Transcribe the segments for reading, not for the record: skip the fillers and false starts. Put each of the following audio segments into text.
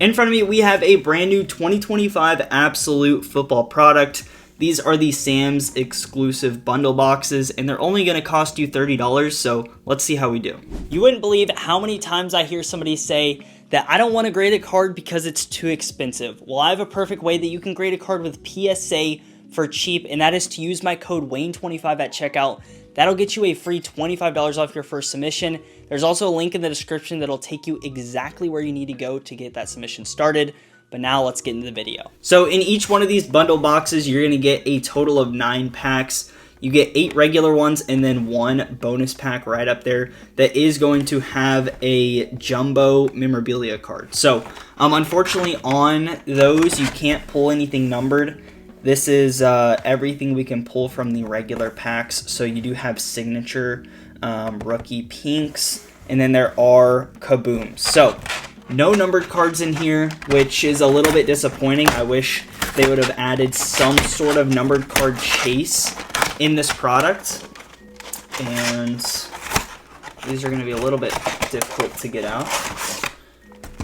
In front of me, we have a brand new 2025 Absolute Football product. These are the Sam's exclusive bundle boxes, and they're only going to cost you $30, so let's see how we do. You wouldn't believe how many times I hear somebody say that I don't want to grade a card because it's too expensive. Well, I have a perfect way that you can grade a card with PSA for cheap, and that is to use my code WAYNE25 at checkout. That'll get you a free $25 off your first submission. There's also a link in the description that'll take you exactly where you need to go to get that submission started. But now let's get into the video. So in each one of these bundle boxes, you're going to get a total of 9 packs. You get 8 regular ones and then 1 bonus pack right up there that is going to have a jumbo memorabilia card. So unfortunately on those, you can't pull anything numbered. This is everything we can pull from the regular packs. So you do have signature, rookie pinks, and then there are kabooms. So no numbered cards in here, which is a little bit disappointing. I wish they would have added some sort of numbered card chase in this product. And these are going to be a little bit difficult to get out.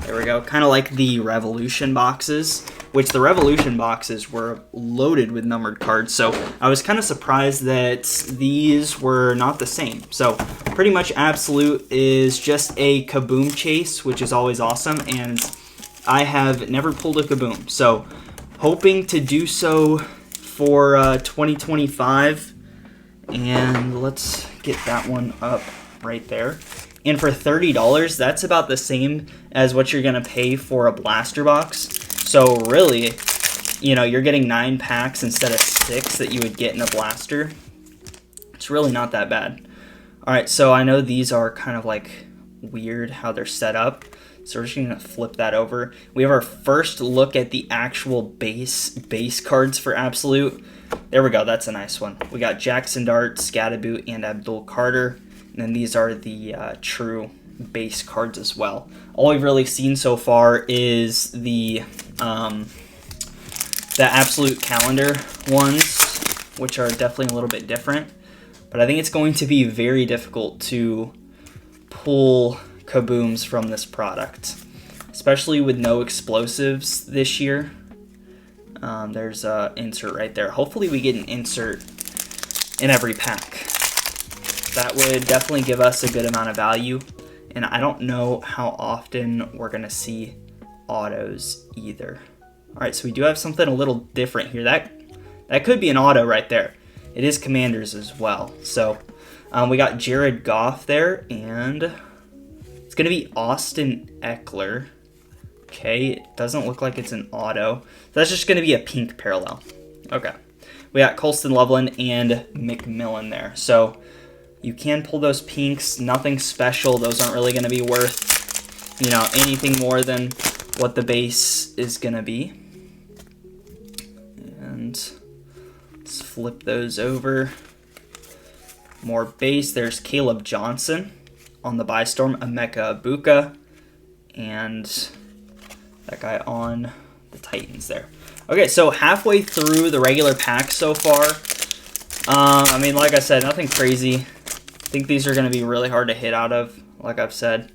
There we go. Kind of like the Revolution boxes, which the Revolution boxes were loaded with numbered cards. So I was kind of surprised that these were not the same. So pretty much Absolute is just a kaboom chase, which is always awesome. And I have never pulled a kaboom. So hoping to do so for 2025. And let's get that one up right there. And for $30, that's about the same as what you're going to pay for a blaster box. So really, you know, you're getting 9 packs instead of 6 that you would get in a blaster. It's really not that bad. All right, so I know these are kind of like weird how they're set up. So we're just going to flip that over. We have our first look at the actual base cards for Absolute. There we go. That's a nice one. We got Jackson Dart, Scatterboot, and Abdul Carter. And then these are the true base cards as well. All we've really seen so far is the Absolute calendar ones, which are definitely a little bit different. But I think it's going to be very difficult to pull kabooms from this product, especially with no explosives this year. There's an insert right there. Hopefully we get an insert in every pack. That would definitely give us a good amount of value. And I don't know how often we're going to see autos either. All right, so we do have something a little different here. That could be an auto right there. It is Commanders as well. So we got Jared Goff there, and it's going to be Austin Eckler. Okay, it doesn't look like it's an auto. That's just going to be a pink parallel. Okay. We got Colston Loveland and McMillan there. So you can pull those pinks, nothing special. Those aren't really going to be worth, you know, anything more than what the base is going to be. And let's flip those over. More base. There's Caleb Johnson on the Bystorm, Emeka Ibuka, and that guy on the Titans there. Okay, so halfway through the regular pack so far. I mean, like I said, nothing crazy. I think these are going to be really hard to hit out of, like I've said.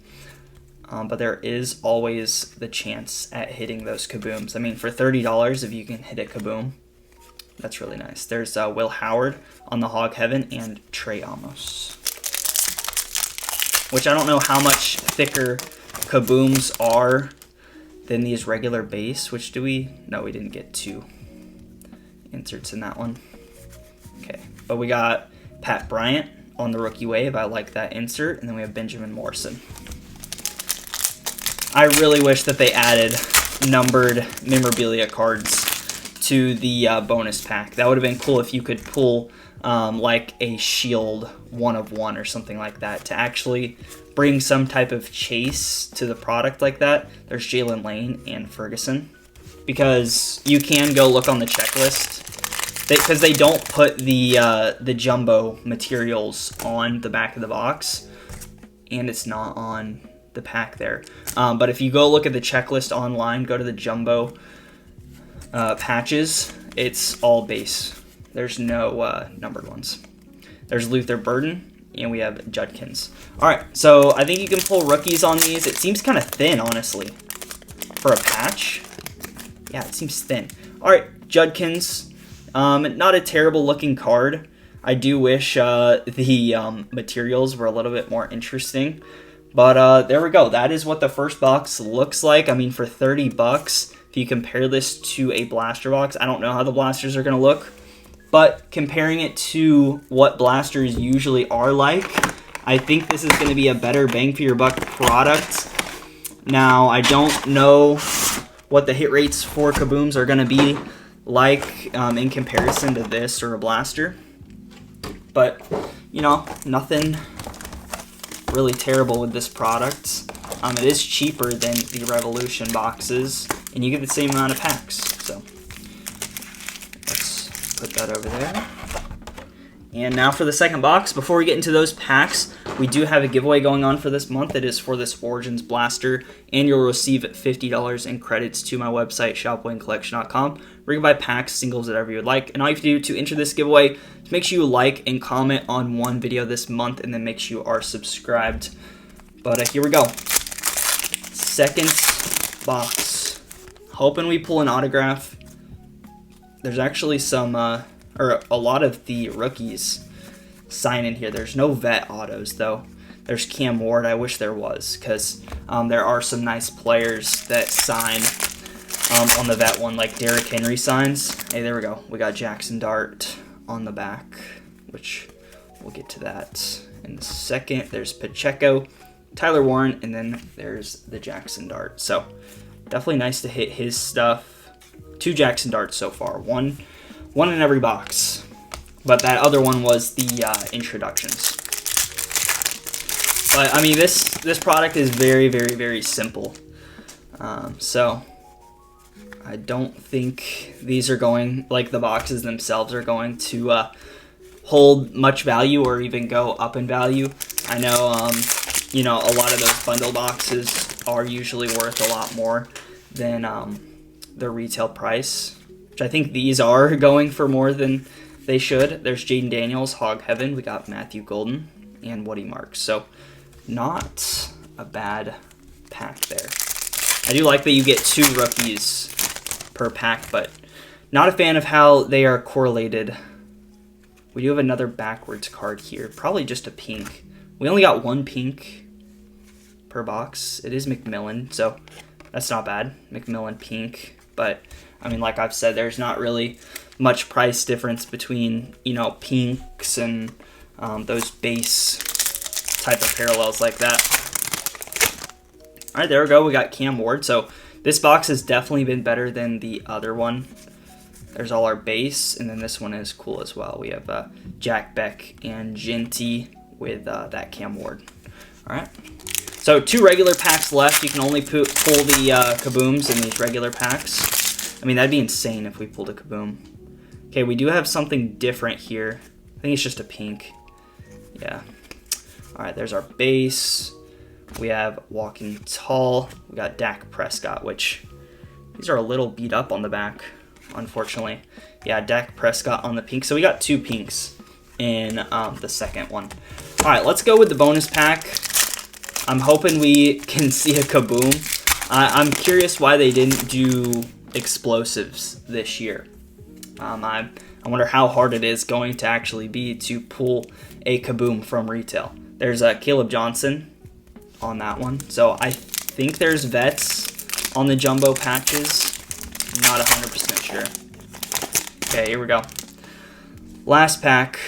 But there is always the chance at hitting those kabooms. I mean, for $30, if you can hit a kaboom, that's really nice. There's Will Howard on the Hog Heaven and Trey Amos, which I don't know how much thicker kabooms are than these regular base. Which do we? No, we didn't get 2 inserts in that one. Okay, but we got Pat Bryant on the rookie wave. I like that insert. And then we have Benjamin Morrison. I really wish that they added numbered memorabilia cards to the bonus pack. That would have been cool if you could pull like a shield 1 of 1 or something like that to actually bring some type of chase to the product like that. There's Jalen Lane and Ferguson, because you can go look on the checklist, because they don't put the jumbo materials on the back of the box, and it's not on the pack there. But if you go look at the checklist online, go to the jumbo patches, it's all base. There's no numbered ones. There's Luther Burden, and we have Judkins. All right, so I think you can pull rookies on these. It seems kind of thin, honestly. for a patch. Yeah, it seems thin. All right, Judkins. Not a terrible looking card. I do wish the materials were a little bit more interesting. But there we go. That is what the first box looks like. I mean, for 30 bucks, if you compare this to a blaster box, I don't know how the blasters are going to look. But comparing it to what blasters usually are like, I think this is going to be a better bang for your buck product. Now, I don't know what the hit rates for kabooms are going to be like in comparison to this or a blaster. But, you know, nothing really terrible with this product. It is cheaper than the Revolution boxes, and you get the same amount of packs. So, let's put that over there. And now for the second box. Before we get into those packs, we do have a giveaway going on for this month. It is for this Origins blaster, and you'll receive $50 in credits to my website, shopwaynecollection.com, where you can buy packs, singles, whatever you would like. And all you have to do to enter this giveaway is make sure you like and comment on one video this month, and then make sure you are subscribed. But here we go. Second box. Hoping we pull an autograph. There's actually some, or a lot of the rookies sign in here. There's no vet autos, though. There's Cam Ward. I wish there was, because there are some nice players that sign on the vet one, like Derrick Henry signs. Hey, there we go. We got Jackson Dart on the back, which we'll get to that in a second. There's Pacheco, Tyler Warren, and then there's the Jackson Dart. So definitely nice to hit his stuff. 2 Jackson Darts so far. One in every box. But that other one was the introductions. But, I mean, this product is very, very, very simple. So, I don't think these are going, like the boxes themselves are going to hold much value or even go up in value. I know, you know, a lot of those bundle boxes are usually worth a lot more than the retail price, which I think these are going for more than they should. There's Jaden Daniels, Hog Heaven. We got Matthew Golden and Woody Marks. So not a bad pack there. I do like that you get 2 rookies per pack, but not a fan of how they are correlated. We do have another backwards card here. Probably just a pink. We only got 1 pink per box. It is McMillan, so that's not bad. McMillan pink. But, I mean, like I've said, there's not really much price difference between, you know, pinks and those base type of parallels like that. All right, there we go. We got Cam Ward. So this box has definitely been better than the other one. There's all our base, and then this one is cool as well. We have Jack Beck and Genty with that Cam Ward. All right. So 2 regular packs left. You can only pull the kabooms in these regular packs. I mean, that'd be insane if we pulled a kaboom. Okay, we do have something different here. I think it's just a pink. Yeah. All right, there's our base. We have Walking Tall. We got Dak Prescott, which these are a little beat up on the back, unfortunately. Yeah, Dak Prescott on the pink. So we got 2 pinks in the second one. All right, let's go with the bonus pack. I'm hoping we can see a kaboom. I'm curious why they didn't do explosives this year. I wonder how hard it is going to actually be to pull a kaboom from retail. There's Caleb Johnson on that one. So I think there's vets on the jumbo patches. Not 100% sure. Okay, here we go. Last pack.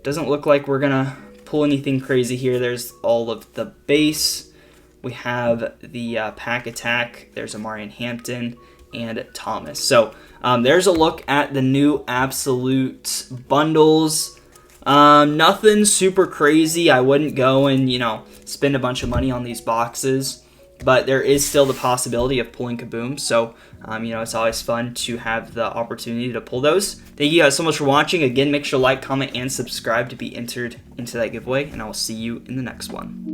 Doesn't look like we're going to pull anything crazy here. There's all of the base. We have the pack attack. There's Amarian Hampton and Thomas. So there's a look at the new Absolute bundles. Nothing super crazy. I wouldn't go and, you know, spend a bunch of money on these boxes, but there is still the possibility of pulling kabooms. So, you know, it's always fun to have the opportunity to pull those. Thank you guys so much for watching. Again, make sure to like, comment, and subscribe to be entered into that giveaway, and I will see you in the next one.